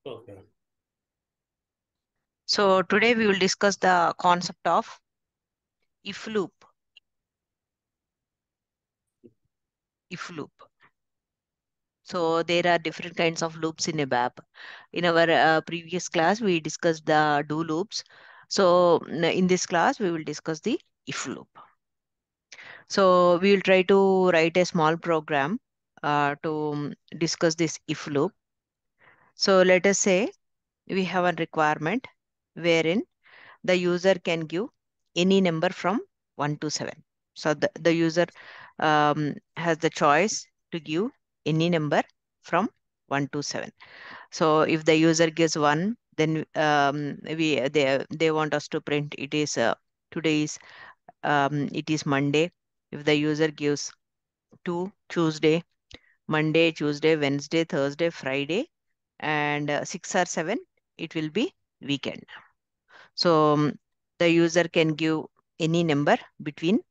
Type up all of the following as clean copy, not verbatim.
Okay. So today we will discuss the concept of if loop. If loop. So there are different kinds of loops in ABAP. In our previous class, we discussed the do loops. So in this class, we will discuss the if loop. So we will try to write a small program to discuss this if loop. So let us say we have a requirement wherein the user can give any number from 1 to 7. So the user has the choice to give any number from 1 to 7. So if the user gives 1, then they want us to print it is today is it is Monday. If the user gives 2, Tuesday, Monday, Tuesday, Wednesday, Thursday, Friday, and 6 or 7, it will be weekend. So the user can give any number between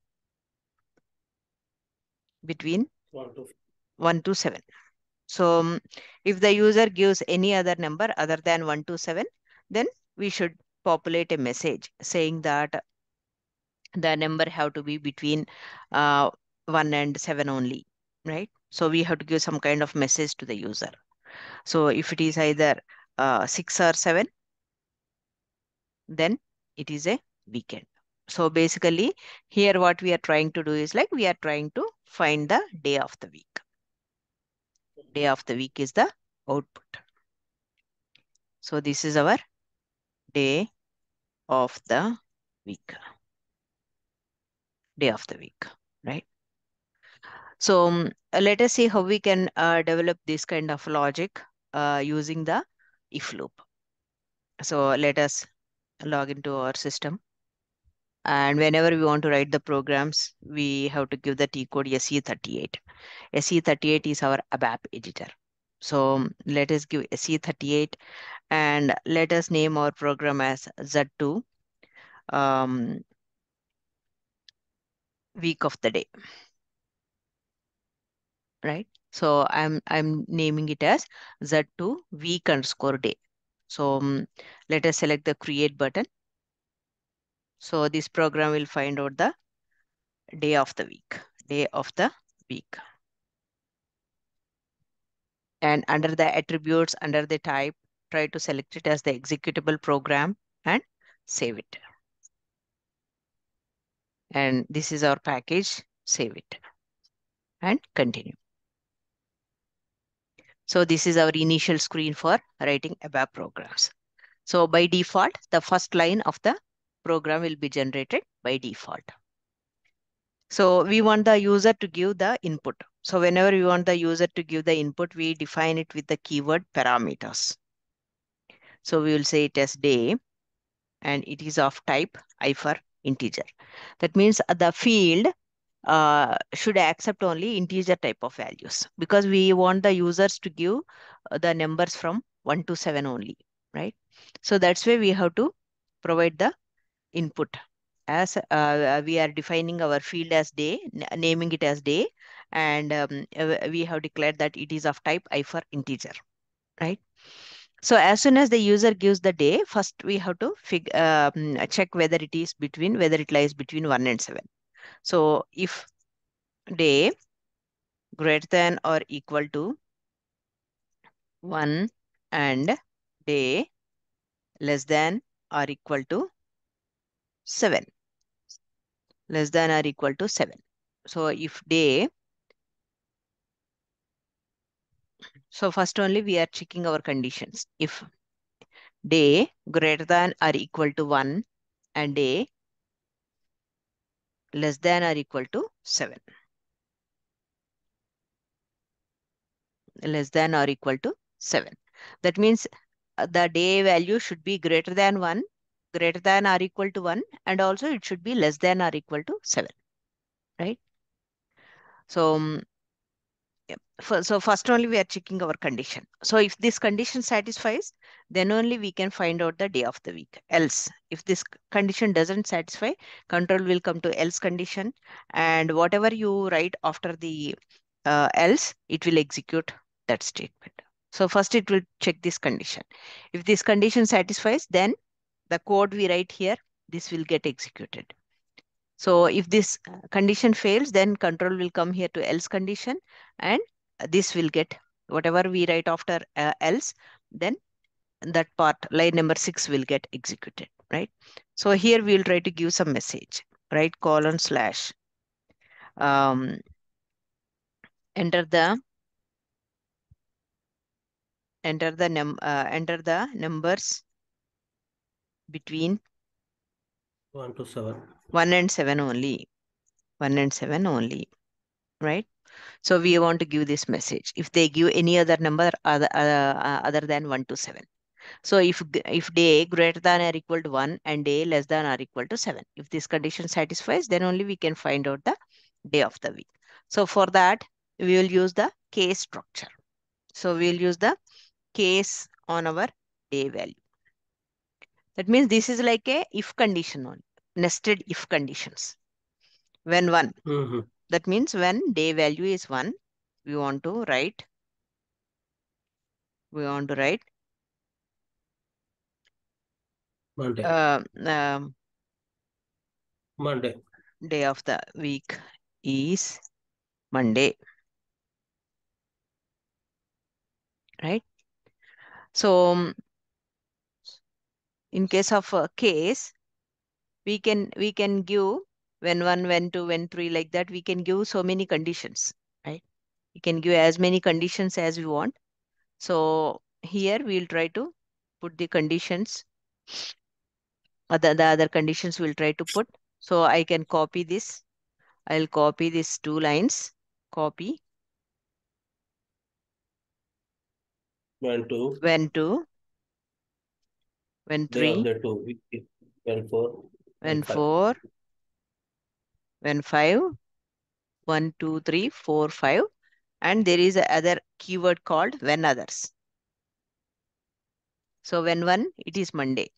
1 to 7. So if the user gives any other number other than 1 to 7, then we should populate a message saying that the number have to be between 1 and 7 only, right? So we have to give some kind of message to the user. So if it is either 6 or 7, then it is a weekend. So basically, here what we are trying to do is like we are trying to find the day of the week. Day of the week is the output. So this is our day of the week. Day of the week, right? So let us see how we can develop this kind of logic using the if loop. So let us log into our system. And whenever we want to write the programs, we have to give the T code SE38. SE38 is our ABAP editor. So let us give SE38 and let us name our program as Z2 week of the day, right? So I'm naming it as Z2 week underscore day. So let us select the create button. So this program will find out the day of the week, day of the week. And under the attributes, under the type, try to select it as the executable program and save it. And this is our package, save it and continue. So this is our initial screen for writing ABAP programs. So by default, the first line of the program will be generated by default. So we want the user to give the input. So whenever we want the user to give the input, we define it with the keyword parameters. So we will say it as day and it is of type I for integer. That means the field should accept only integer type of values because we want the users to give the numbers from 1 to 7 only, right? So that's why we have to provide the input as we are defining our field as day, naming it as day, and we have declared that it is of type I for integer, right? So as soon as the user gives the day, first we have to check whether it lies between 1 and 7. So if day greater than or equal to 1 and day less than or equal to 7. Less than or equal to 7. So if day, so first only we are checking our conditions. If day greater than or equal to 1 and day less than or equal to 7. Less than or equal to 7. That means the day value should be greater than 1, greater than or equal to 1, and also it should be less than or equal to 7, right? So, so first only we are checking our condition. So if this condition satisfies, then only we can find out the day of the week. Else, if this condition doesn't satisfy, control will come to else condition, and whatever you write after the else, it will execute that statement. So first it will check this condition. If this condition satisfies, then the code we write here, this will get executed. So if this condition fails, then control will come here to else condition, and this will get whatever we write after else, then that part, line number 6 will get executed, right? So here we will try to give some message, right? Colon slash, um, enter the enter the numbers between 1 to 7. 1 and 7 only. 1 and 7 only, right? So we want to give this message. If they give any other number other than 1 to 7. So if day greater than or equal to 1 and day less than or equal to 7, if this condition satisfies, then only we can find out the day of the week. So for that, we will use the case structure. So we will use the case on our day value. That means this is like a if condition only, nested if conditions. When 1, that means when day value is 1, we want to write Monday. Monday. Day of the week is Monday, right? So in case of case, we can give when 1, when 2, when 3, like that. We can give so many conditions, right? We can give as many conditions as we want. So here we'll try to put the conditions. The other conditions we'll try to put. So I can copy this. I'll copy these 2 lines. Copy. When 2. When 2. When 3. Day of the 2 week. When 4. When 4. When 5. 1, 2, 3, 4, 5. And there is another keyword called when others. So when 1, it is Monday.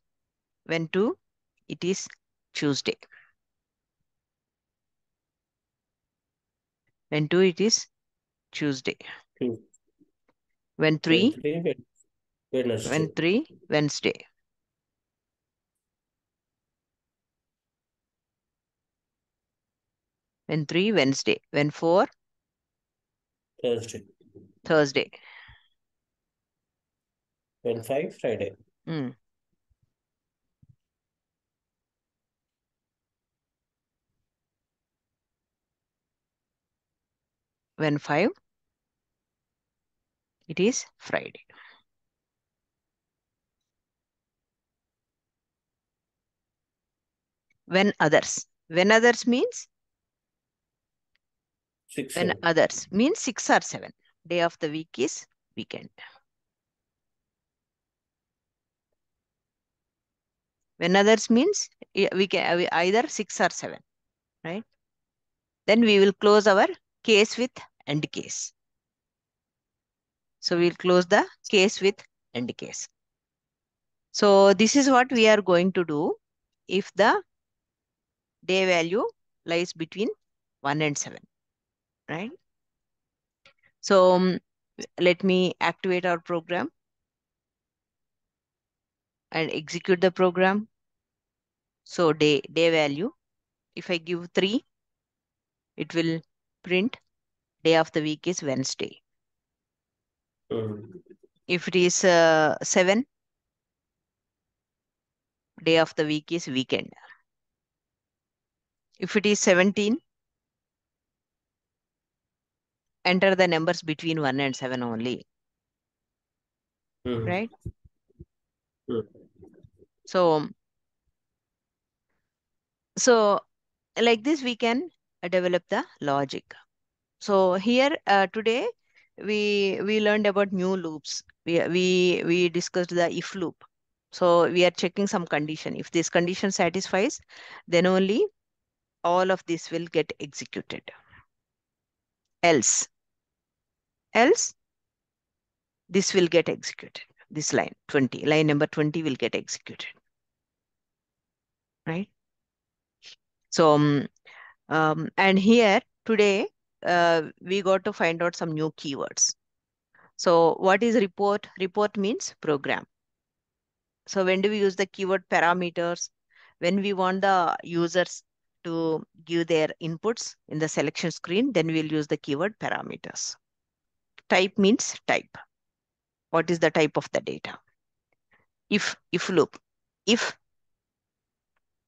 When 2, it is Tuesday. When 2, it is Tuesday. When 3, Wednesday. when 3, Wednesday. When 3, Wednesday. When 4, Thursday. When 5, Friday. When 5, it is Friday. When others. When others means? 6, when 7. others means 6 or 7. Day of the week is weekend. When others means we can either 6 or 7, right? Then we will close our case with end case. So we'll close the case with end case. So this is what we are going to do if the day value lies between 1 and 7, right? So let me activate our program and execute the program. So day value, if I give 3, it will print day of the week is Wednesday. If it is 7, day of the week is weekend. If it is 17, enter the numbers between 1 and 7 only. Right? So like this we can develop the logic. So here today we learned about new loops. We discussed the if loop. So we are checking some condition. If this condition satisfies, then only all of this will get executed. Else this will get executed. This line 20, line number 20 will get executed. Right? So and here today we got to find out some new keywords. So what is report? Report means program. So when do we use the keyword parameters? When we want the users to give their inputs in the selection screen, then we'll use the keyword parameters. Type means type. What is the type of the data? If loop. If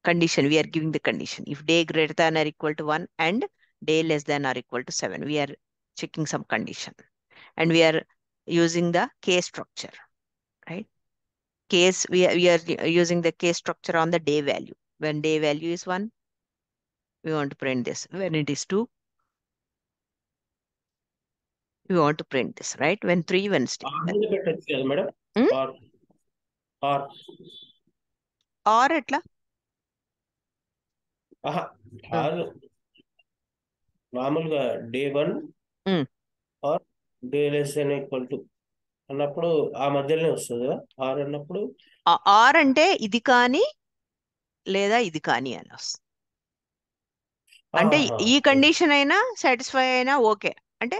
condition, we are giving the condition. If day greater than or equal to 1 and day less than or equal to 7, we are checking some condition. And we are using the case structure, right? Case, we are using the case structure on the day value. When day value is 1, we want to print this. When it is 2, we want to print this, right? When 3, when stay. ఆర్మీలో పెట్టచ్చు కదా మేడం? Hmm? Or or Or etla? ఆహా or మామూలుగా day 1 Hmm. Or day less than equal to అన్నప్పుడు ఆ మధ్యలోనే వస్తుంది కదా ఆర్ అన్నప్పుడు. ఆర్ అంటే ఇది కానీ లేదా ఇది కానీ అని వస్తుంది. అంటే ఈ కండిషన్ అయినా సాటిస్ఫై అయినా ఓకే. అంటే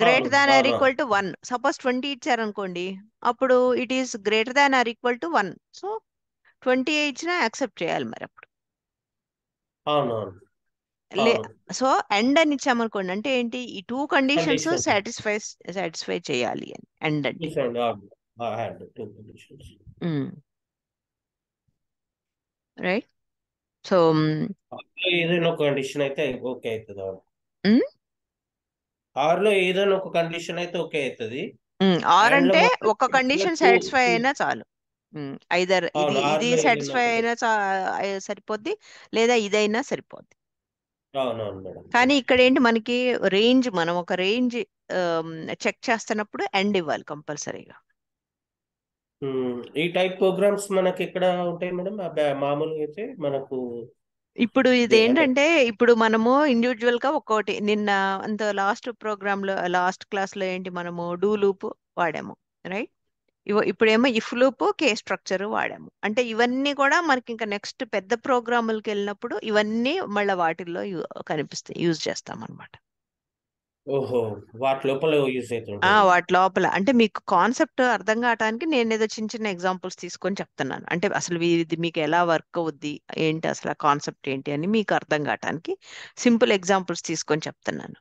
greater than or equal to 1. Suppose 20 ఇచ్చారనుకోండి, అప్పుడు it is greater than or equal to 1. So 20 ఇచ్చినా యాక్సెప్ట్ చేయాలి మరి అప్పుడు. అవునవును. లే సో ఎండ్ అని ఇచ్చామనుకోండి, అంటే ఏంటి, ఈ 2 కండిషన్స్ సాటిస్ఫై చేయాలి అని ఎండ్ అంటే. రైట్. సో ఏదైనా ఒక కండిషన్ అయితే ఓకే అవుతుంది. ఆర్ లో ఏదైనా ఒక కండిషన్ అయితే ఓకే అవుతుంది. ఆర్ అంటే ఒక కండిషన్ సాటిస్ఫై అయినా చాలు. ఐదర్ ఇది సాటిస్ఫై అయినా సరిపోద్ది, లేదా ఇదైనా సరిపోద్ది. కానీ ఇక్కడ ఏంటి, మనకి రేంజ్, మనం ఒక రేంజ్ చెక్ చేస్తున్నప్పుడు ఎండ్ ఇవ్వాలి కంపల్సరీగా. ఈ టైప్ ప్రోగ్రామ్స్ మనకి ఎక్కడ ఉంటాయి మేడం? మామూలుగా అయితే మనకు ఇప్పుడు ఇది ఏంటంటే, ఇప్పుడు మనము ఇండివిజువల్ గా ఒక్కోటి, నిన్న అంత లాస్ట్ ప్రోగ్రామ్ లో, లాస్ట్ క్లాస్ లో ఏంటి, మనము డూ లూప్ వాడాము, రైట్? ఇప్పుడేమో ఇఫ్ లూప్, కే స్ట్రక్చర్ వాడాము. అంటే ఇవన్నీ కూడా మనకి ఇంకా నెక్స్ట్ పెద్ద ప్రోగ్రాములకి వెళ్ళినప్పుడు ఇవన్నీ మళ్ళీ వాటిల్లో కనిపిస్తాయి, యూజ్ చేస్తాం అనమాట. ఓహో, వాటి లోపల యూజ్ అవుతుంది. వాటి లోపల అంటే మీకు కాన్సెప్ట్ అర్థం కావడానికి నేను ఏదో చిన్న చిన్న ఎగ్జాంపుల్స్ తీసుకొని చెప్తున్నాను. అంటే అసలు ఇది మీకు ఎలా వర్క్ అవుద్ది ఏంటి, అసలు కాన్సెప్ట్ ఏంటి అని మీకు అర్థం కావడానికి సింపుల్ ఎగ్జాంపుల్స్ తీసుకొని చెప్తున్నాను.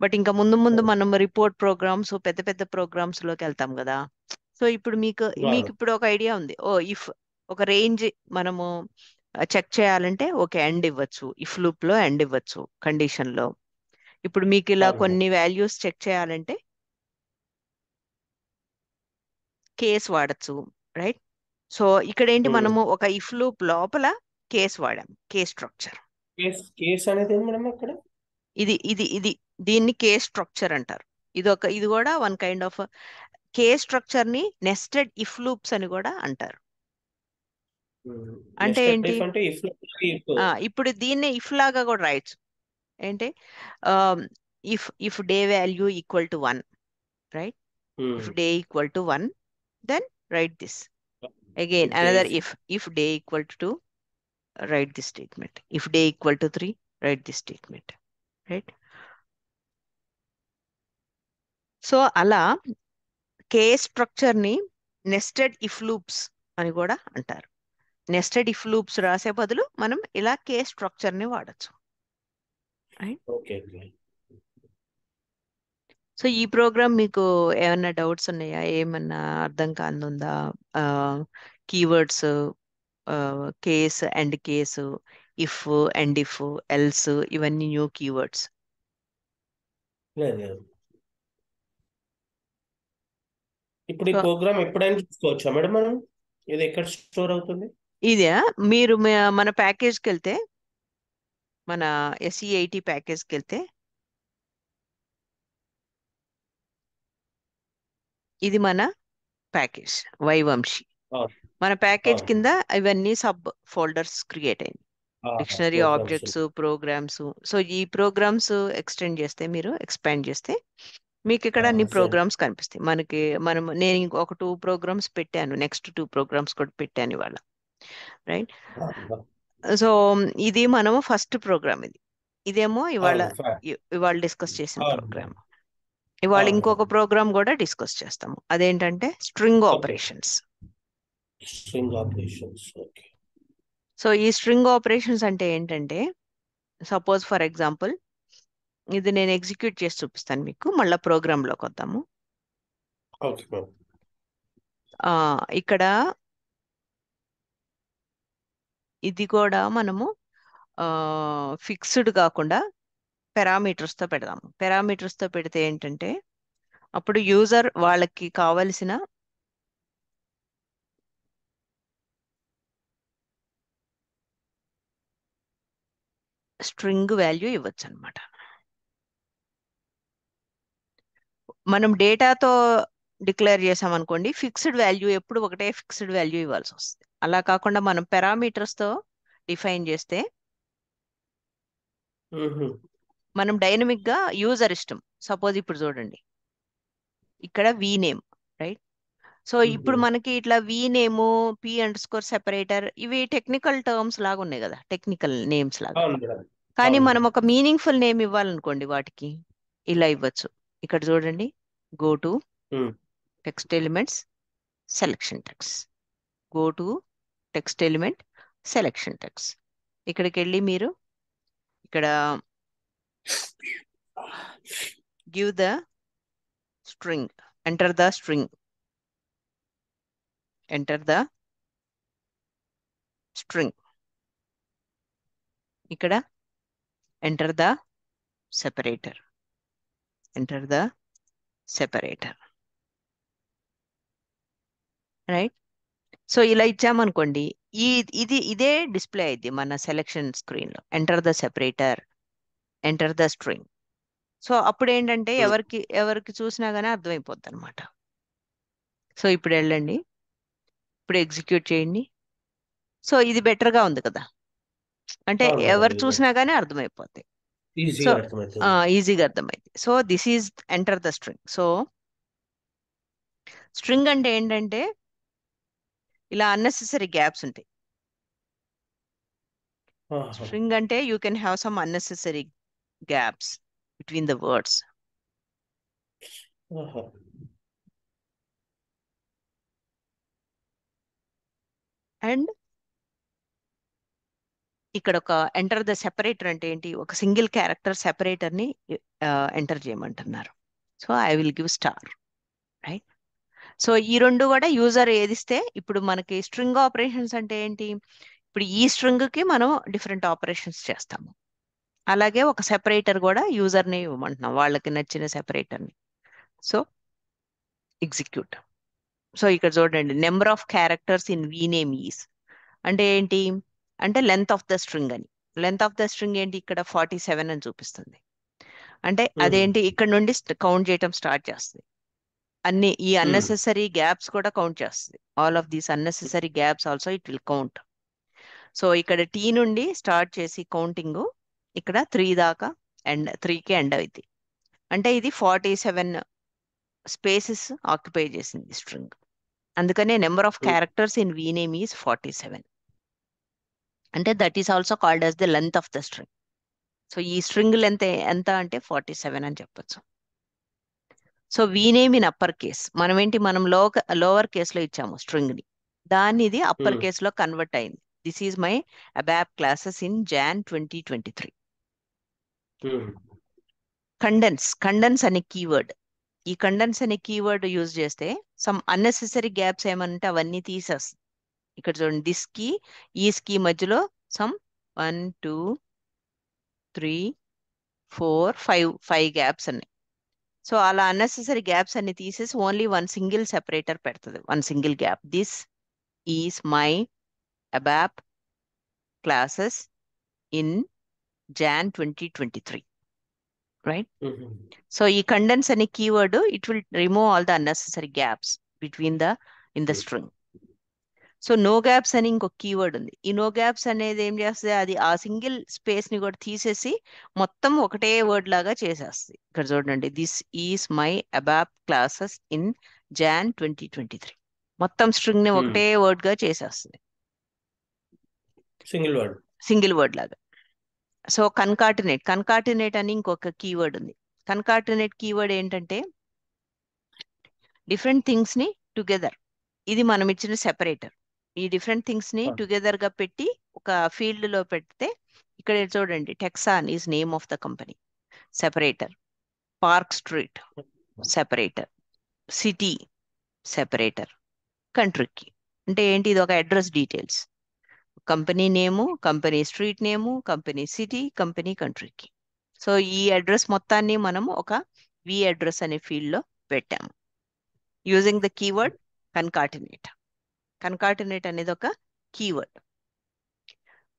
బట్ ఇంకా ముందు ముందు మనం రిపోర్ట్ ప్రోగ్రామ్స్, పెద్ద పెద్ద ప్రోగ్రామ్స్ లోకి వెళ్తాం కదా. సో ఇప్పుడు మీకు ఇప్పుడు ఒక ఐడియా ఉంది. ఇఫ్ ఒక రేంజ్ మనము చెక్ చేయాలంటే ఓకే ఎండ్ ఇవ్వచ్చు, ఇఫ్ లూప్ లో ఎండ్ ఇవ్వచ్చు కండిషన్ లో. ఇప్పుడు మీకు ఇలా కొన్ని వాల్యూస్ చెక్ చేయాలంటే కేస్ వాడచ్చు, రైట్? సో ఇక్కడ ఏంటి, మనము ఒక ఇఫ్ లూప్ లోపల కేస్ వాడాం, కేస్ స్ట్రక్చర్. కేస్ అనేది మేడం ఇక్కడ ఇది దీన్ని కేస్ స్ట్రక్చర్ అంటారు. ఇది కూడా one kind of case structure ని నెస్టెడ్ ఇఫ్ లూప్స్ అని కూడా అంటారు. అంటే ఏంటి, ఇప్పుడు దీన్ని ఇఫ్ లాగా కూడా రాయొచ్చు. ఏంటి, if day value equal to 1, right? If day equal to 1, then write this. Again, another if day equal to 2, write this statement. If day equal to 3, write this statement, right? So అలా case structure ని nested if loops అని కూడా అంటారు. Nested if loops రాసే బదులు మనం ఇలా case structure ని వాడచ్చు. సో ఈ ప్రోగ్రామ్ మీకు ఏమన్నా డౌట్స్ ఉన్నాయా, ఏమన్నా అర్థం కానుందా? Keywords, case and case, if and if, else, ఇవన్నీ న్యూ కీవర్డ్స్. ఇప్పుడు ఈ ప్రోగ్రామ్ ఎప్పుడైనా చూసుకోవచ్చా మేడం మనం? ఇది ఎక్కడ స్టోర్ అవుతుంది? ఇదే మీరు మన ప్యాకేజ్కి వెళ్తే, మన SE80 ప్యాకేజ్కి వెళ్తే, ఇది మన ప్యాకేజ్ వైవంశి. మన ప్యాకేజ్ కింద ఇవన్నీ సబ్ ఫోల్డర్స్ క్రియేట్ అయింది. Dictionary, objects, programs. సో ఈ ప్రోగ్రామ్స్ ఎక్స్పాండ్ చేస్తే మీకు ఇక్కడ అన్ని ప్రోగ్రామ్స్ కనిపిస్తాయి. నేను ఇంకొక 2 ప్రోగ్రామ్స్ పెట్టాను, నెక్స్ట్ 2 ప్రోగ్రామ్స్ కూడా పెట్టాను ఇవాళ, రైట్? సో ఇది మనము ఫస్ట్ ప్రోగ్రామ్. ఇదేమో ఇవాళ డిస్కస్ చేసిన ప్రోగ్రామ్. ఇవాళ ఆహా. ఇంకొక ప్రోగ్రామ్ కూడా డిస్కస్ చేస్తాము. అదేంటంటే string okay. Operations. String operations. Okay. So ఈ స్ట్రింగ్ ఆపరేషన్స్ అంటే ఏంటంటే, సపోజ్ ఫర్ ఎగ్జాంపుల్ ఇది నేను ఎగ్జిక్యూట్ చేసి చూపిస్తాను మీకు, మళ్ళీ ప్రోగ్రాంలోకి వద్దాము. Okay ma'am. ఇక్కడ ఇది కూడా మనము ఫిక్స్డ్ కాకుండా పారామీటర్స్తో పెడదాము. పారామీటర్స్తో పెడితే ఏంటంటే అప్పుడు యూజర్ వాళ్ళకి కావలసిన స్ట్రింగ్ వాల్యూ ఇవ్వచ్చు అనమాట. మనం డేటాతో డిక్లేర్ చేసామనుకోండి, ఫిక్స్డ్ వాల్యూ ఎప్పుడు ఒకటే ఫిక్స్డ్ వాల్యూ ఇవ్వాల్సి వస్తుంది. అలా కాకుండా మనం పారామీటర్స్తో డిఫైన్ చేస్తే మనం డైనమిక్గా యూజర్ ఇష్టం. సపోజ్ ఇప్పుడు చూడండి, ఇక్కడ వి నేమ్, రైట్? సో ఇప్పుడు మనకి ఇట్లా వి నేము, పి అండర్ స్కోర్ సెపరేటర్, ఇవి టెక్నికల్ టర్మ్స్ లాగా ఉన్నాయి కదా, టెక్నికల్ నేమ్స్ లాగా. అవును మేడం. కానీ అవును మనం మేడం. ఒక మీనింగ్ఫుల్ నేమ్ ఇవ్వాలనుకోండి వాటికి, ఇలా ఇవ్వచ్చు. ఇక్కడ చూడండి, go to text elements selection text, go to text element selection text. ఇక్కడికి వెళ్ళి మీరు ఇక్కడ give the string, enter the string, enter the string. ఇక్కడ enter the separator, enter the separator, right? So ఇలా ఇచ్చామనుకోండి, ఇదే డిస్ప్లే అయింది మన సెలెక్షన్ స్క్రీన్లో. Enter the separator, enter the string. So అప్పుడు ఏంటంటే ఎవరికి చూసినా కానీ అర్థమైపోద్ది అనమాట. సో ఇప్పుడు వెళ్ళండి, ఇప్పుడు ఎగ్జిక్యూట్ చేయండి. సో ఇది బెటర్గా ఉంది కదా, అంటే అవును మేడం. ఎవరు చూసినా కానీ అర్థమైపోద్ది. సో ఈజీగా అర్థమవుతుంది. ఈజీగా అర్థమైంది. So this is enter the string. So string అంటే ఏంటంటే ఇలా అన్నెసెసరీ గ్యాప్స్ ఉంటాయి. స్ట్రింగ్ అంటే you can have some unnecessary gaps between the words. And ఇక్కడ ఒక ఎంటర్ ద సెపరేటర్ అంటే ఏంటి, ఒక సింగిల్ క్యారెక్టర్ సెపరేటర్ని ఎంటర్ చేయమంటున్నారు. So I will give star, right? So ఈ రెండు కూడా యూజర్ ఏదిస్తే, ఇప్పుడు మనకి స్ట్రింగ్ ఆపరేషన్స్ అంటే ఏంటి, ఇప్పుడు ఈ స్ట్రింగ్కి మనం డిఫరెంట్ ఆపరేషన్స్ చేస్తాము. అలాగే ఒక సెపరేటర్ కూడా యూజర్ని ఇవ్వమంటున్నాం, వాళ్ళకి నచ్చిన సెపరేటర్ని. So execute. సో ఇక్కడ చూడండి, number of characters in we name is అంటే ఏంటి అంటే లెంత్ ఆఫ్ ద స్ట్రింగ్ అని. లెంత్ ఆఫ్ ద స్ట్రింగ్ ఏంటి, ఇక్కడ 47 అని చూపిస్తుంది. అంటే అదేంటి, ఇక్కడ నుండి కౌంట్ చేయటం స్టార్ట్ చేస్తుంది. అన్ని ఈ అన్నెసెసరీ గ్యాప్స్ కూడా కౌంట్ చేస్తుంది. All of these unnecessary gaps also it will count. So ఇక్కడ టీ నుండి స్టార్ట్ చేసి కౌంటింగ్ ఇక్కడ 3 దాకా, అండ్ 3కి ఎండ్ అవుతుంది. అంటే ఇది 47 స్పేసెస్ ఆక్యుపై చేసింది స్ట్రింగ్. అందుకనే number of characters in we name is 47. అంటే that is also called as the length of the string. So ఈ స్ట్రింగ్ లెంత్ ఎంత అంటే 47 అని చెప్పొచ్చు. So we name in upper case, మనం లోవర్ కేసులో ఇచ్చాము స్ట్రింగ్ని, దాన్ని ఇది అప్పర్ కేసులో కన్వర్ట్ అయింది. This is my ABAP classes in Jan 2023. Condense అనే కీవర్డ్, ఈ కండెన్స్ అనే కీవర్డ్ యూజ్ చేస్తే సమ్ అన్నెసెసరీ గ్యాప్స్ ఏమంటే అవన్నీ తీసేస్తుంది. ఇక్కడ చూడండి, దిస్ కి ఈస్ కి మధ్యలో సమ్ 1 2 3 4 5 గ్యాప్స్ ఉన్నాయి. సో అలా అన్నెసెసరీ గ్యాప్స్ అన్ని తీసేసి ఓన్లీ వన్ సింగిల్ సెపరేటర్ పెడుతుంది, one single gap. This is my ABAP classes in Jan 2023, right? So ఈ కండెన్స్ అనే keyword it will remove all the unnecessary gaps between in the string. So no gaps అని ఇంకొక keyword ఉంది. ఈ no gaps అనేది ఏం చేస్తుంది, అది ఆ సింగిల్ స్పేస్ ని కూడా తీసేసి మొత్తం ఒకటే వర్డ్ లాగా చేసేస్తుంది. ఇక్కడ చూడండి, this is my ABAP classes in Jan 2023, మొత్తం స్ట్రింగ్ ని ఒకటే వర్డ్ గా చేసేస్తుంది, సింగిల్ వర్డ్ లాగా. సో కన్కాటినేట్ అని ఇంకొక కీవర్డ్ ఉంది. కన్కాటినేట్ కీవర్డ్ ఏంటంటే డిఫరెంట్ థింగ్స్ ని టుగెదర్, ఇది మనం ఇచ్చిన సెపరేటర్. ఈ డిఫరెంట్ థింగ్స్ ని టుగెదర్ గా పెట్టి ఒక ఫీల్డ్ లో పెడితే, ఇక్కడ చూడండి, Texan is name of the company, separator. Park street separator, city separator, కంట్రీకి అంటే ఏంటి, ఇది ఒక అడ్రస్ డీటెయిల్స్. కంపెనీ నేము, కంపెనీ స్ట్రీట్ నేము, కంపెనీ సిటీ, కంపెనీ కంట్రీకి. సో ఈ అడ్రస్ మొత్తాన్ని మనం ఒక వి అడ్రస్ అనే ఫీల్డ్ లో పెట్టాము using the keyword concatenate. Concatenate అనేది ఒక కీవర్డ్.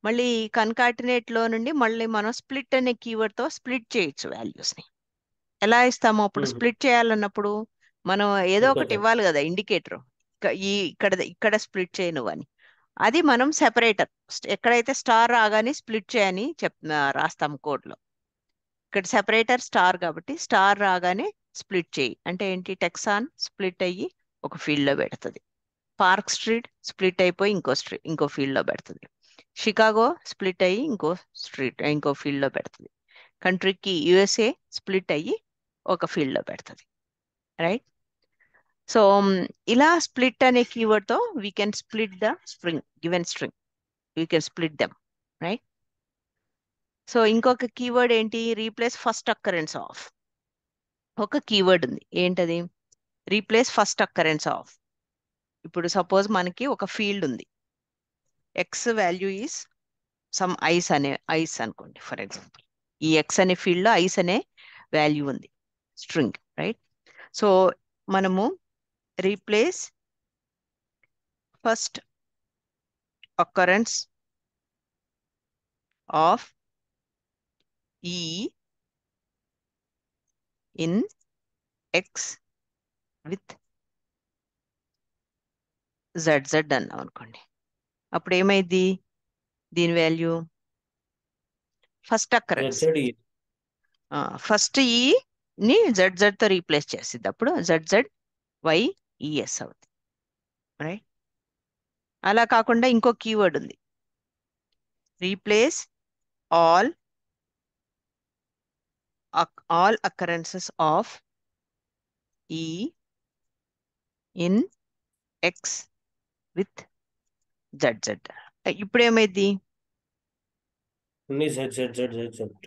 మళ్ళీ కన్కాటినేట్ లో నుండి మళ్ళీ మనం స్ప్లిట్ అనే కీవర్డ్ తో స్ప్లిట్ చేయొచ్చు వాల్యూస్ ని. ఎలా ఇస్తాము అప్పుడు? స్ప్లిట్ చేయాలన్నప్పుడు మనం ఏదో ఒకటి ఇవ్వాలి కదా, ఇండికేటర్. ఇక్కడ స్ప్లిట్ చేయను అని. అది మనం సెపరేటర్, ఎక్కడైతే స్టార్ రాగానే స్ప్లిట్ చేయని రాస్తాం కోడ్ లో. ఇక్కడ సెపరేటర్ స్టార్ కాబట్టి స్టార్ రాగానే స్ప్లిట్ చేయి అంటే ఏంటి, టెక్సాన్ స్ప్లిట్ అయ్యి ఒక ఫీల్డ్ లో పెడుతుంది. పార్క్ స్ట్రీట్ స్ప్లిట్ అయిపోయి ఇంకో ఫీల్డ్ లో పెడుతుంది. షికాగో స్ప్లిట్ అయ్యి ఇంకో ఫీల్డ్ లో పెడుతుంది. కంట్రీకి యుఎస్ఏ స్ప్లిట్ అయ్యి ఒక ఫీల్డ్ లో పెడుతుంది. రైట్? సో ఇలా స్ప్లిట్ అనే కీవర్డ్ తో we can split the given string, we can split them. Right? So ఇంకొక కీవర్డ్ ఏంటి, రీప్లేస్ ఫస్ట్ అక్కరెన్స్ ఆఫ్. ఒక కీవర్డ్ ఉంది, ఏంటది? Replace first occurrence of. ఇప్పుడు సపోజ్ మనకి ఒక ఫీల్డ్ ఉంది, X value is some ice అనుకోండి ఫర్ ఎగ్జాంపుల్. ఈ ఎక్స్ అనే ఫీల్డ్ లో ఐస్ అనే వాల్యూ ఉంది, స్ట్రింగ్. రైట్? సో మనము రీప్లేస్ ఫస్ట్ అక్కరెన్స్ ఆఫ్ ఈ ఇన్ ఎక్స్ విత్ జెడ్ అన్నాం అనుకోండి. అప్పుడు ఏమైంది దీని వాల్యూ? First occurrence. ఫస్ట్ ఈ ని జెడ్ తో రీప్లేస్ చేసిద్ది, అప్పుడు జెడ్ వై ఈఎస్ అవుతుంది. రైట్? అలా కాకుండా ఇంకో కీవర్డ్ ఉంది, రీప్లేస్ ఆల్ అక్కరెన్సెస్ ఆఫ్ ఈ ఇన్ ఎక్స్ విత్ జెడ్. ఇప్పుడు ఏమైంది,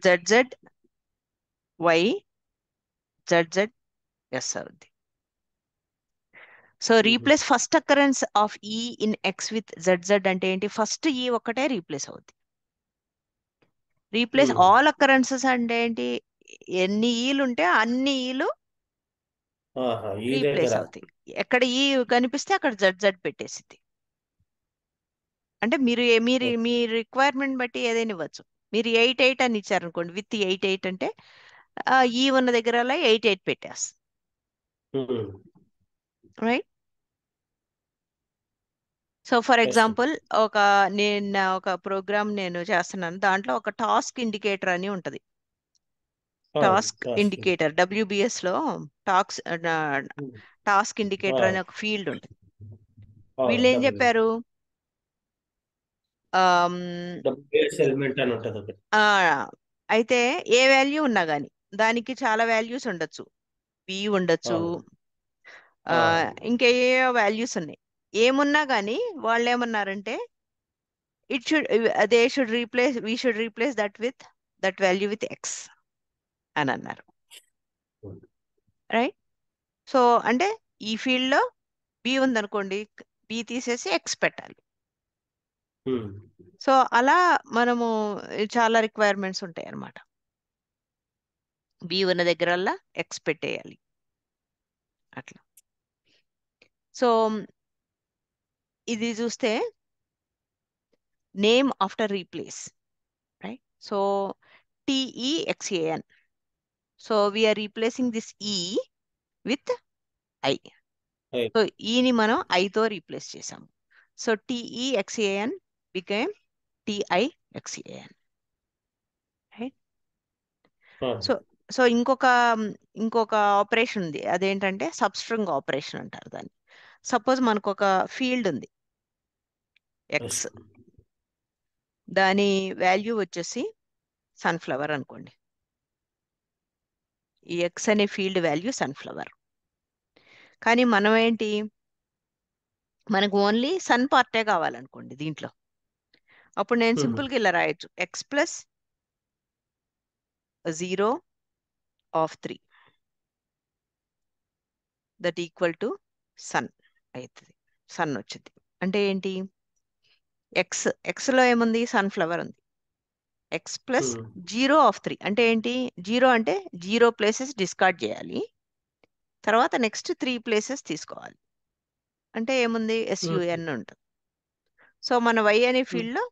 జెడ్ వై జెడ్ ఎస్ అవుద్ది. So replace first occurrence of ఈ ఇన్ ఎక్స్ విత్ జెడ్ అంటే ఏంటి, ఫస్ట్ ఈ ఒక్కటే రీప్లేస్ అవుద్ది. రీప్లేస్ ఆల్ అక్కరెన్సెస్ అంటే ఏంటి, ఎన్ని ఈలు ఉంటే అన్ని ఈలు రీప్లేస్ అవుతాయి. ఎక్కడ ఈ కనిపిస్తే అక్కడ జెడ్ పెట్టేసిద్ది. అంటే మీ రిక్వైర్మెంట్ బట్టి ఏదైనా ఇవ్వచ్చు. మీరు 8 అని ఇచ్చారనుకోండి, విత్ 8 అంటే ఈ ఉన్న దగ్గర 8 పెట్టేస్తుంది. రైట్? సో ఫర్ ఎగ్జాంపుల్ ఒక ప్రోగ్రామ్ నేను చేస్తున్నాను, దాంట్లో ఒక టాస్క్ ఇండికేటర్ అని ఉంటది. టాస్క్ ఇండికేటర్ డబ్ల్యూబిఎస్ లో టాస్క్ ఇండికేటర్ అనే ఒక ఫీల్డ్ ఉంటుంది. వీళ్ళు ఏం చెప్పారు, అయితే ఏ వాల్యూ ఉన్నా గానీ దానికి చాలా వాల్యూస్ ఉండొచ్చు, పి ఉండొచ్చు, ఇంకే వాల్యూస్ ఉన్నాయి. ఏమున్నా గానీ వాళ్ళు ఏమన్నారంటే we should replace that value with X అని అన్నారు. రైట్? సో అంటే ఈ ఫీల్డ్ లో బి ఉందనుకోండి, బి తీసేసి ఎక్స్ పెట్టాలి. సో అలా మనము చాలా రిక్వైర్మెంట్స్ ఉంటాయి అన్నమాట. బి ఉన్న దగ్గరల్లా ఎక్స్ పెట్టేయాలి అట్లా. సో ఇది చూస్తే name after replace. Right? So TEXAN. So we're replacing this E with I. So ఈని మనం ఐతో రీప్లేస్ చేసాము. So TEXAN became TIXAN. Right? So so ఇంకొక ఆపరేషన్ ఉంది, అదేంటంటే సబ్స్ట్రింగ్ ఆపరేషన్ అంటారు దాన్ని. సపోజ్ మనకు ఒక ఫీల్డ్ ఉంది ఎక్స్, దాని వాల్యూ వచ్చేసి సన్ఫ్లవర్ అనుకోండి. ఈ ఎక్స్ అనే ఫీల్డ్ వాల్యూ సన్ఫ్లవర్. కానీ మనం ఏంటి, మనకు ఓన్లీ సన్ పార్టే కావాలనుకోండి దీంట్లో. అప్పుడు నేను సింపుల్గా ఇలా రాయొచ్చు, x plus 0/3 that equal to sun అవుతుంది. సన్ వచ్చింది అంటే ఏంటి, ఎక్స్లో ఏముంది, సన్ఫ్లవర్ ఉంది. ఎక్స్ ప్లస్ 0/3 అంటే ఏంటి, 0 అంటే 0 ప్లేసెస్ డిస్కార్డ్ చేయాలి, తర్వాత నెక్స్ట్ 3 ప్లేసెస్ తీసుకోవాలి. అంటే ఏముంది, SUN ఉంటుంది. సో మన y అనే ఫీల్డ్లో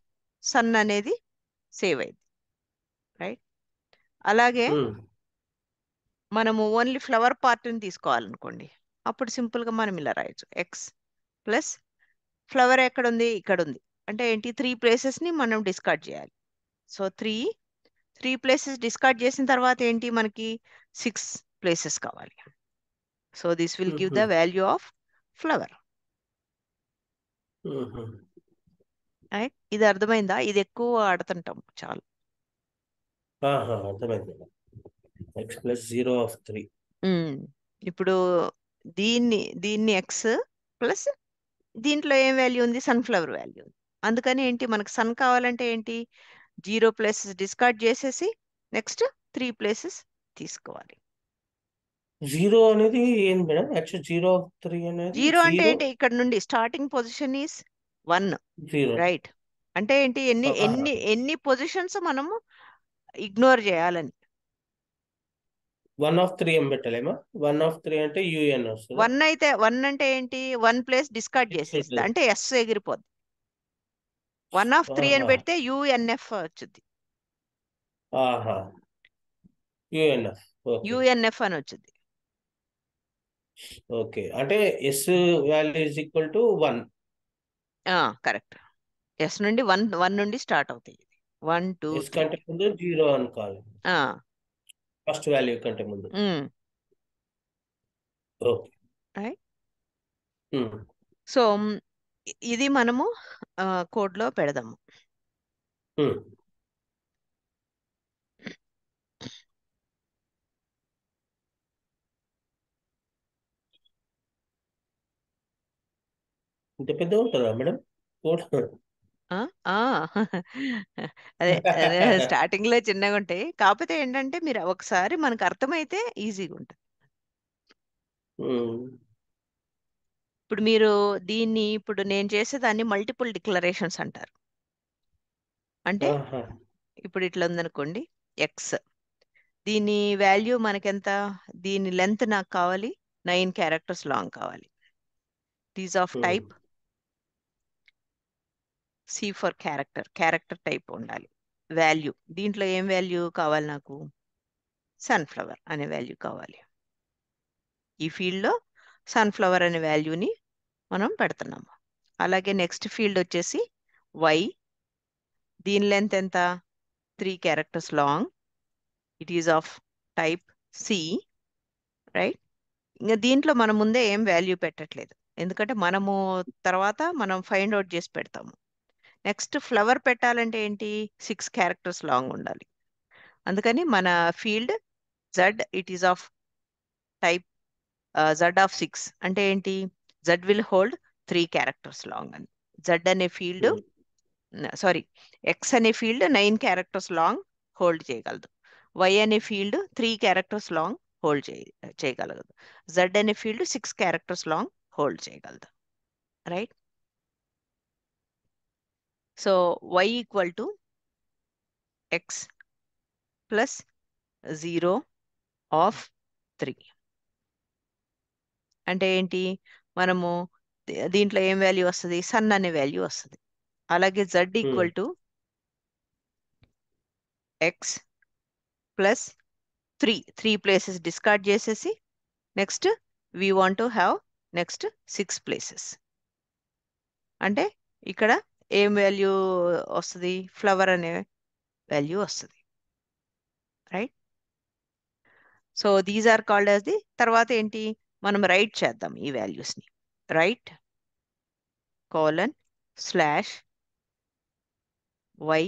సన్ అనేది సేవ్ అయింది, రైట్. అలాగే మనము ఓన్లీ ఫ్లవర్ పార్ట్ని తీసుకోవాలనుకోండి, అప్పుడు సింపుల్గా మనం ఇలా రాయొచ్చు, ఎక్స్ ప్లస్ ఫ్లవర్ ఎక్కడుంది, ఇక్కడ ఉంది. అంటే ఏంటి, 3 ప్లేసెస్ని మనం డిస్కార్డ్ చేయాలి. సో 3 ప్లేసెస్ డిస్కార్డ్ చేసిన తర్వాత ఏంటి, మనకి 6 ప్లేసెస్ కావాలి. So this will give the value of flower. Right, ఇది అర్థమైందా? ఇది ఎక్కువ ఆడుతుంటాం చాలా. అర్థమైంది. X plus 0/3. ఇప్పుడు దీన్ని ఎక్స్ ప్లస్ దీంట్లో ఏం వాల్యూ ఉంది, సన్ఫ్లవర్ వాల్యూ ఉంది. అందుకని ఏంటి, మనకు సన్ కావాలంటే ఏంటి, 0 ప్లేసెస్ డిస్కార్డ్ చేసేసి నెక్స్ట్ 3 ప్లేసెస్ తీసుకోవాలి. 0 అనేది ఏంది మేడం? యాక్చువల్ 0/3 అనేది 0 అంటే 0 ఏంటి, ఇక్కడ నుండి స్టార్టింగ్ పొజిషన్ ఈస్ 1, 0. రైట్. అంటే ఏంటి, ఎన్ని ఎన్ని ఎన్ని పొజిషన్స్ మనము ఇగ్నోర్ చేయాలని. 1/3 ఏం పెట్టలేమా? 1/3 అంటే UN వస్తుందా? 1 అయితే 1 అంటే ఏంటి, 1 ప్లేస్ డిస్కార్డ్ చేసేస్తా అంటే ఎస్ ఎగిరిపోద్ది. 1/3 అని పెడితే UNF వచ్చింది, UNF. ఓకే. UNF అని వచ్చింది. ఓకే, అంటే S value is equal to 1. Correct. S నుండి 1 నుండి స్టార్ట్ అవుతాయి. 1 2 S 3. కంటే ముందు 0 అనుకోవాలి, ఫస్ట్ వాల్యూ కంటే ముందు. ఓకే. రైట్. సో ఇది మనము కోడ్లో పెడదాము. ఇంత పెద్ద ఉంటుందా మేడం కోడ్? అదే అదే స్టార్టింగ్ లో చిన్నగా ఉంటాయి, కాకపోతే ఏంటంటే మీరు ఒకసారి మనకు అర్థమైతే ఈజీగా ఉంటుంది. ఇప్పుడు మీరు ఇప్పుడు నేను చేసేదాన్ని మల్టిపుల్ డిక్లరేషన్స్ అంటారు. అంటే ఇప్పుడు ఇట్లా ఉందనుకోండి, ఎక్స్, దీని వాల్యూ మనకెంత, దీని లెంత్ నాకు కావాలి 9 క్యారెక్టర్స్ లాంగ్ కావాలి. Is of type C for character type ఉండాలి. వాల్యూ, దీంట్లో ఏం వాల్యూ కావాలి నాకు, సన్ఫ్లవర్ అనే వాల్యూ కావాలి. ఈ ఫీల్డ్లో సన్ఫ్లవర్ అనే వాల్యూని మనం పెడుతున్నాము. అలాగే నెక్స్ట్ ఫీల్డ్ వచ్చేసి Y, దీని లెంత్ ఎంత, 3 characters long, it is of type C, right. ఇంకా దీంట్లో మనం ముందే ఏం వాల్యూ పెట్టట్లేదు, ఎందుకంటే మనము తర్వాత మనం ఫైండ్ అవుట్ చేసి పెడతాము. నెక్స్ట్ ఫ్లవర్ పెట్టాలంటే ఏంటి, 6 క్యారెక్టర్స్ లాంగ్ ఉండాలి. అందుకని మన field Z, it is of type Z of 6 అంటే ఏంటి, Z will hold 3 characters long అని. Z అనే ఫీల్డ్, సారీ, X అనే ఫీల్డ్ 9 క్యారెక్టర్స్ లాంగ్ హోల్డ్ చేయగలదు. Y అనే ఫీల్డ్ 3 క్యారెక్టర్స్ లాంగ్ హోల్డ్ చేయగలదు. Z అనే ఫీల్డ్ 6 క్యారెక్టర్స్ లాంగ్ హోల్డ్ చేయగలదు, right. So Y equal to X plus 0/3 అంటే ఏంటి, మనము దీంట్లో ఏం వాల్యూ వస్తుంది, సన్ అనే వాల్యూ వస్తుంది. అలాగే Z equal to X plus 3 places discard చేసేసి next we want to have next 6 places. అంటే ఇక్కడ ఏం వాల్యూ వస్తుంది, ఫ్లవర్ అనే వాల్యూ వస్తుంది, right. So these are called as the, తర్వాత ఏంటి, మనం రైట్ చేద్దాం ఈ వాల్యూస్ని. రైట్ :y,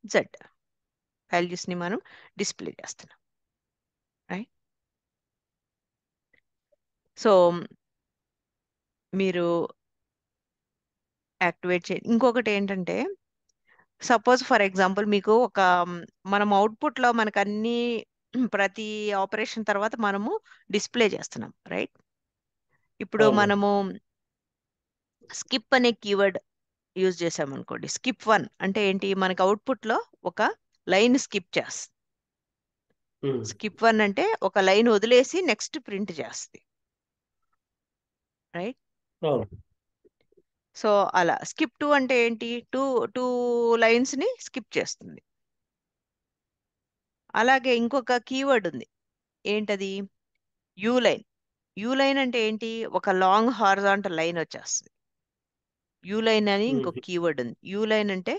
Z వాల్యూస్ని మనం డిస్ప్లే చేస్తున్నాం. సో మీరు యాక్టివేట్ చేయండి. ఇంకొకటి ఏంటంటే, సపోజ్ ఫర్ ఎగ్జాంపుల్ మీకు ఒక మనం అవుట్పుట్లో మనకు అన్ని ప్రతి ఆపరేషన్ తర్వాత మనము డిస్ప్లే చేస్తున్నాం, రైట్? ఇప్పుడు అవును. మనము స్కిప్ అనే కీవర్డ్ యూజ్ చేసామనుకోండి, స్కిప్ 1 అంటే ఏంటి, మనకి అవుట్పుట్లో ఒక లైన్ స్కిప్ చేస్తుంది. ఉమ్. స్కిప్ 1 అంటే ఒక లైన్ వదిలేసి నెక్స్ట్ ప్రింట్ చేస్తుంది, రైట్? అవును. సో అలా స్కిప్ 2 అంటే ఏంటి, టూ టూ లైన్స్ ని స్కిప్ చేస్తుంది. అలాగే ఇంకొక కీవర్డ్ ఉంది, ఏంటది, యూ లైన్. యూ లైన్ అంటే ఏంటి, ఒక లాంగ్ హారిజాంటల్ లైన్ వచ్చేస్తుంది. యూ లైన్ అని ఇంకొక ఉమ్. కీవర్డ్ ఉంది. యూ లైన్ అంటే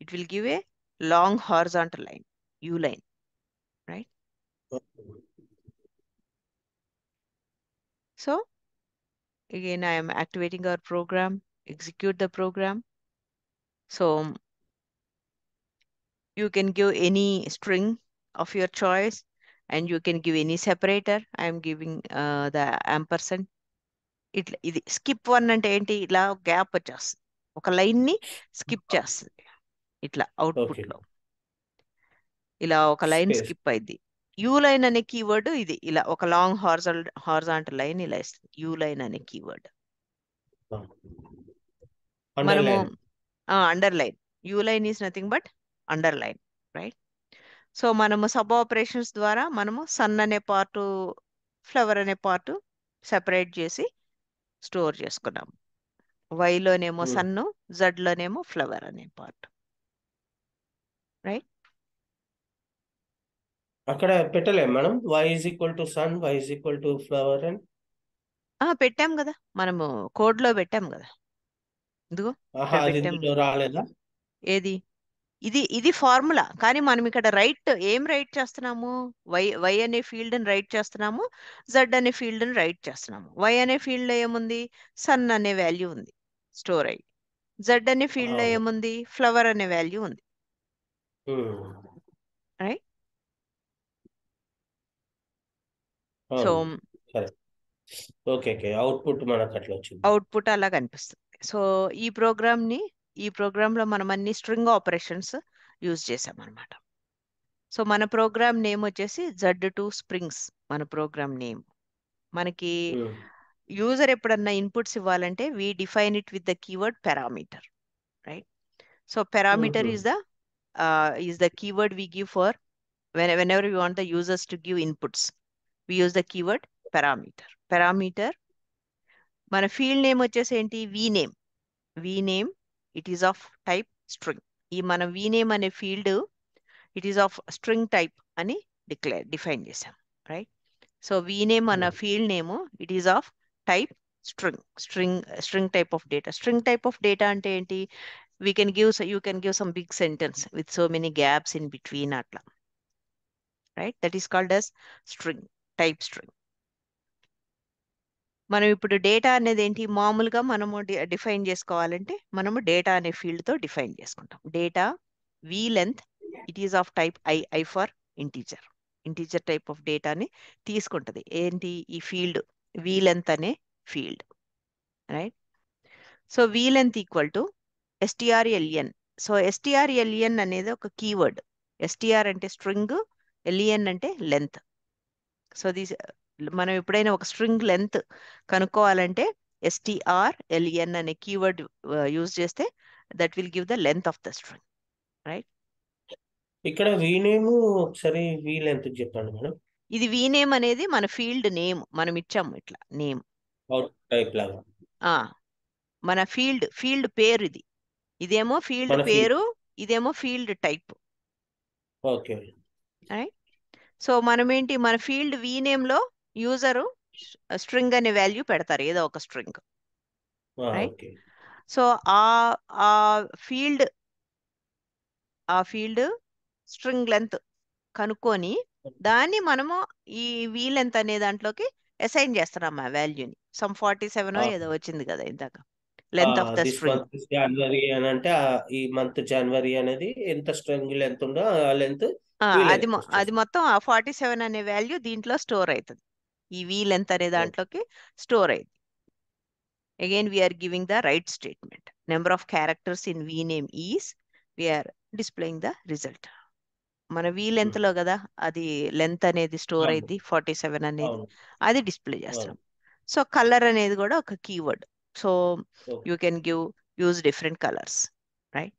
it will give a long horizontal line, you line, right? So again I am activating our program, execute the program. So you can give any string of your choice and you can give any separator. I am giving the ampersand. ఇట్లా ఇది skip 1 అంటే ఏంటి, ఇలా gap వచ్చేస్తుంది, ఒక line ని skip చేస్తుంది ఇట్లా ఓకే. అవుట్పుట్ లో, ఇలా ఒక లైన్ స్పేస్. స్కిప్ అయింది. యూ లైన్ అనే కీవర్డ్ ఇది, ఇలా ఒక లాంగ్ హార్జాంటల్ లైన్ ఇలా ఇస్తుంది, యూ లైన్ అనే కీవర్డ్. మనము underline. Underline, U line is nothing but underline, right? So మనము సబ్ ఆపరేషన్స్ ద్వారా మనము సన్ అనే పార్ట్, ఫ్లవర్ అనే పార్ట్ సెపరేట్ చేసి స్టోర్ చేసుకున్నాము. వైలోనేమో సన్ను, జడ్లోనేమో ఫ్లవర్ అనే పార్ట్, రైట్? అక్కడ పెట్టలేం మనం y is equal to sun, y is equal to flower అని. పెట్టాం కదా, మనము కోడ్ లో పెట్టాం కదా, ఇదిగో ఆహా, ఇక్కడ అది పెట్టాం. ఇందులో రాలేదా? ఏది, ఇది ఇది ఫార్ములా, కానీ మనం ఇక్కడ ఏం రైట్ చేస్తున్నాము, వై అనే ఫీల్డ్ ని రైట్ చేస్తున్నాము, జెడ్ అనే ఫీల్డ్ ని రైట్ చేస్తున్నాము. వై అనే ఫీల్డ్ లో ఏముంది, సన్ అనే వాల్యూ ఉంది స్టోర్ అయ్యి. జెడ్ అనే ఫీల్డ్ లో అవును. ఏముంది, ఫ్లవర్ అనే వాల్యూ ఉంది, రైట్? సో అవును. సరే. ఓకే, ఓకే, అవుట్పుట్ మనకు అట్లా వచ్చింది. అవుట్పుట్ అలా కనిపిస్తుంది. సో ఈ ప్రోగ్రామ్ లో మనం అన్ని స్ట్రింగ్ ఆపరేషన్స్ యూజ్ చేసాం అనమాట. సో మన ప్రోగ్రామ్ నేమ్ వచ్చేసి Z2 స్ప్రింగ్స్, మన ప్రోగ్రామ్ నేమ్. మనకి ఉమ్. యూజర్ ఎప్పుడన్నా ఇన్పుట్స్ ఇవ్వాలంటే we define it with the keyword parameter, right? So parameter ఉహు. is the keyword we give for whenever we want the users to give inputs. We use the keyword parameter. మన field name వచ్చేసి ఏంటి, vname. It is of type string. ఈ మన vname అనే field it is of string type అని define చేసాం, right? So vname అన్న field name it is of type string type of data. String type of data అంటే ఏంటి, you can give some big sentence with so many gaps in between atla, right? That is called as type string. మనం ఇప్పుడు data అనేది ఏంటి, మామూలుగా మనము define చేసుకోవాలంటే మనము డేటా అనే ఫీల్డ్ తో డిఫైన్ చేసుకుంటాం. Data V length, it is of type I for integer type of డేటాని తీసుకుంటది ఏంటి, ఈ ఫీల్డ్ వి లెంత్ అనే field, right? So V length equal to strlen. So strlen అనేది ఒక కీవర్డ్. str అంటే స్ట్రింగ్, len అంటే లెంత్. సో మనం ఎప్పుడైనా ఒక స్ట్రింగ్ లెంత్ కనుక్కోవాలంటే strlen అనే కీవర్డ్ యూజ్ చేస్తే that will give the length of the string, right? ఇక్కడ వీనేము ఒకసారి వీ లెంత్ చెప్పండి మేడం. ఇది vname అనేది మన ఫీల్డ్ నేమ్, మనం ఇచ్చాము ఇట్లా నేమ్, అవుట్ టైప్ లాగా. మన ఫీల్డ్ పేరు ఇది. ఇదేమో ఫీల్డ్ మన ఫీల్డ్. పేరు, ఇదేమో field type, okay. Right? So మనం ఏంటి, మన ఫీల్డ్ vname లో యూజరు స్ట్రింగ్ అనే వాల్యూ పెడతారు, ఏదో ఒక స్ట్రింగ్, రైట్? ఓకే. సో ఆ ఆ ఫీల్డ్ స్ట్రింగ్ లెంత్ కనుక్కొని దాన్ని మనము ఈ వి లెంత్ అనే దాంట్లోకి అసైన్ చేస్తున్నాం ఆ వాల్యూని. సమ్ 47 ఏదో వచ్చింది కదా ఇందాక, length of the this string. Month జనవరి అని అంటే ఈ మంత్ జనవరి అనేది ఎంత స్ట్రింగ్ లెంత్ ఉందో ఆ లెంత్ వీ అది లెంత్ అది మొత్తం ఆ 47 అనే వాల్యూ దీంట్లో స్టోర్ అవుతుంది, ఈ v లెంత్ అనే దాంట్లోకి స్టోర్ అయింది. Again, we are giving the right statement. Number of characters in v name is, we are displaying the result. మన v లెంత్ లో కదా అది లెంత్ అనేది స్టోర్ అయింది 47 అనేది, అది డిస్ప్లే చేస్తాం. సో కలర్ అనేది కూడా ఒక keyword. So you can use different colours, right?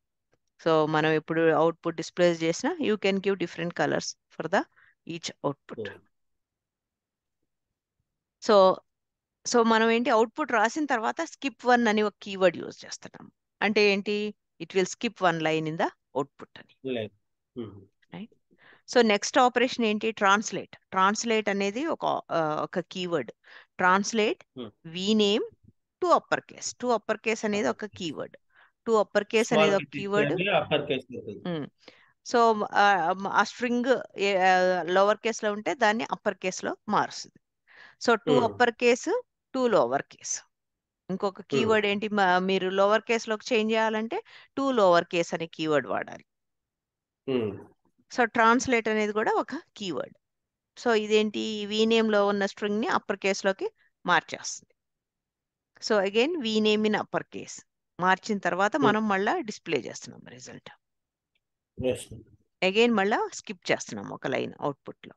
So మనం ఇప్పుడు అవుట్పుట్ డిస్ప్లే చేసినా you can give different colours for the each output. So so మనం ఏంటి అవుట్పుట్ రాసిన తర్వాత స్కిప్ 1 అని ఒక కీవర్డ్ యూజ్ చేస్తున్నాం. అంటే ఏంటి, it will skip 1 line in the output అని, రైట్? సో నెక్స్ట్ ఆపరేషన్ ఏంటి, ట్రాన్స్లేట్. ట్రాన్స్లేట్ అనేది ఒక keyword. Translate V name to upper case. To upper case అనేది ఒక కీవర్డ్. టు అప్పర్ కేస్ అనేది ఒక కీవర్డ్. సో ఆ స్ట్రింగ్ లోవర్ కేస్ లో ఉంటే దాన్ని అప్పర్ కేస్ లో మారుస్తుంది. So to upper case, to lower case. ఇంకొక కీవర్డ్ ఏంటి, మీరు లోవర్ కేస్ లోకి చేంజ్ చేయాలంటే టు లోవర్ కేస్ అనే కీవర్డ్ వాడాలి. సో ట్రాన్స్లేట్ అనేది కూడా ఒక కీవర్డ్. సో ఇదేంటి, వీనేమ్ లో ఉన్న స్ట్రింగ్ ని అప్పర్ కేస్ లోకి మార్చేస్తుంది. So again V name in upper case మార్చిన తర్వాత మనం మళ్ళా డిస్ప్లే చేస్తున్నాం రిజల్ట్. అగైన్ మళ్ళా స్కిప్ చేస్తున్నాం ఒక లైన్ అవుట్పుట్ లో.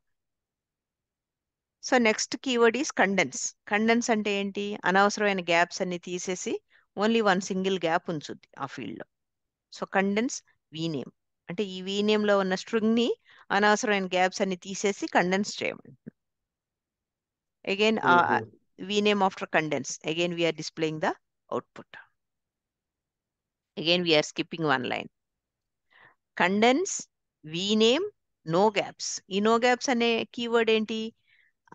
So next keyword is condense. Condense అంటే ఏంటి, అనవసరమైన గ్యాప్స్ అన్ని తీసేసి ఓన్లీ 1 సింగిల్ గ్యాప్ ఉంచుద్ది ఆ ఫీల్డ్ లో. సో కండెన్స్ వీనేమ్ అంటే ఈ వీనేమ్ లో ఉన్న స్ట్రింగ్ ని అనవసరమైన గ్యాప్స్ అన్ని తీసేసి కండెన్స్ చేయమంటున్నాం. Again V name after condense, again we are displaying the output. Again we are skipping 1 line. Condense V name no gaps. ఈ నో గ్యాప్స్ అనే కీవర్డ్ ఏంటి,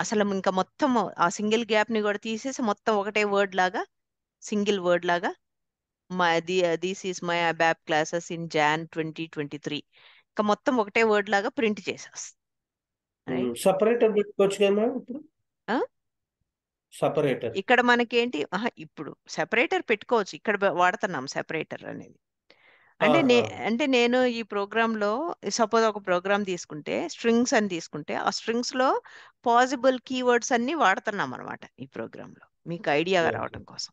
అసలు ఇంకా మొత్తం ఆ సింగిల్ గ్యాప్ ని కూడా తీసేసి మొత్తం ఒకటే వర్డ్ లాగా, సింగిల్ వర్డ్ లాగా this is my ABAP classes in Jan 2023 ఇంకా మొత్తం ఒకటే వర్డ్ లాగా ప్రింట్ చేసేస్తుంది. సెపరేటర్ పెట్టుకోవచ్చు కదా ఇప్పుడు. సెపరేటర్ ఇక్కడ మనకేంటి, ఇప్పుడు సెపరేటర్ పెట్టుకోవచ్చు, ఇక్కడ వాడుతున్నాం సెపరేటర్ అనేది. అంటే నేను ఈ ప్రోగ్రామ్ లో సపోజ్ ఒక ప్రోగ్రామ్ తీసుకుంటే స్ట్రింగ్స్ అని తీసుకుంటే ఆ స్ట్రింగ్స్ లో పాసిబుల్ కీవర్డ్స్ అన్ని వాడుతున్నాం అనమాట ఈ ప్రోగ్రామ్ లో, మీకు ఐడియా రావటం కోసం.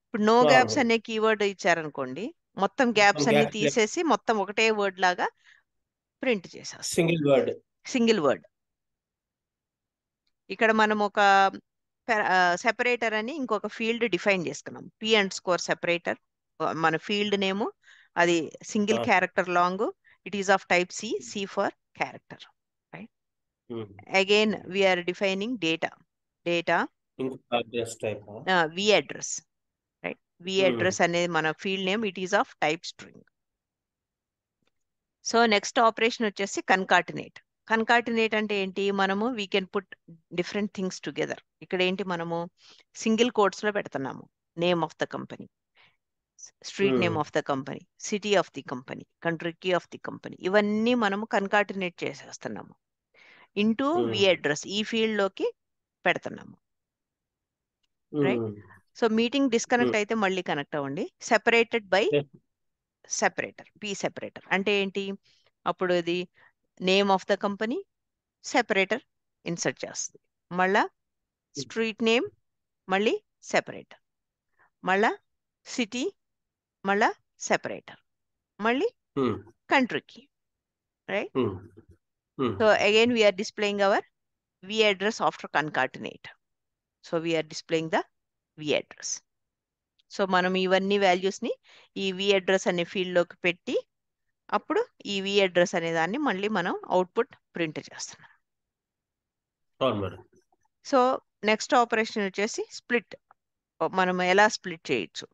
ఇప్పుడు నో గ్యాప్స్ అనే కీవర్డ్ ఇచ్చారనుకోండి, మొత్తం గ్యాప్స్ అన్ని తీసేసి మొత్తం ఒకటే వర్డ్ లాగా ప్రింట్ చేసేస్తాం, సింగిల్ వర్డ్. ఇక్కడ మనం ఒక సెపరేటర్ అని ఇంకొక ఫీల్డ్ డిఫైన్ చేసుకున్నాం, p_, సెపరేటర్. మన ఫీల్డ్ నేము అది single character long, it is of type C for character, right? Again we're defining data V address, right? V address అనేది మన field name, it is of type string. So next operation వచ్చేసి concatenate. Concatenate అంటే ఏంటి, మనము we can put different things together. ఇక్కడ ఏంటి, మనము single quotes లో పెడుతున్నాము, name of the company, street name of the company, city of the company, country key of the company, ఇవన్నీ మనము కన్కాటినేట్ చేసేస్తున్నాము ఇంటూ వి అడ్రస్, ఈ ఫీల్డ్ లోకి పెడుతున్నాము, రైట్? సో మీటింగ్ డిస్కనెక్ట్ అయితే మళ్ళీ కనెక్ట్ అవ్వండి. Separated by separator, P separator అంటే ఏంటి, అప్పుడు ఇది name of the company separator insert చేస్తుంది, మళ్ళా స్ట్రీట్ నేమ్ మళ్ళీ సెపరేటర్, మళ్ళా సిటీ మళ్ళా సెపరేటర్, మళ్ళీ కంట్రీకి, right? So again we are displaying our V address after concatenate. So we're displaying the V address. So మనం ఇవన్నీ వాల్యూస్ ని ఈ వి అడ్రస్ అనే ఫీల్డ్ లోకి పెట్టి అప్పుడు ఈ వి అడ్రస్ అనే దాన్ని మళ్ళీ మనం అవుట్పుట్ ప్రింట్ చేస్తున్నాం. సో నెక్స్ట్ ఆపరేషన్ వచ్చేసి స్ప్లిట్. మనం ఎలా స్ప్లిట్ చేయొచ్చు,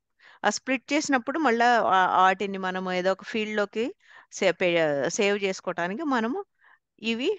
ఆ స్ప్లిట్ చేసినప్పుడు మళ్ళీ వాటిని మనం ఏదో ఒక ఫీల్డ్ లోకి సేవ్ చేసుకోవటానికి మనము ఇవి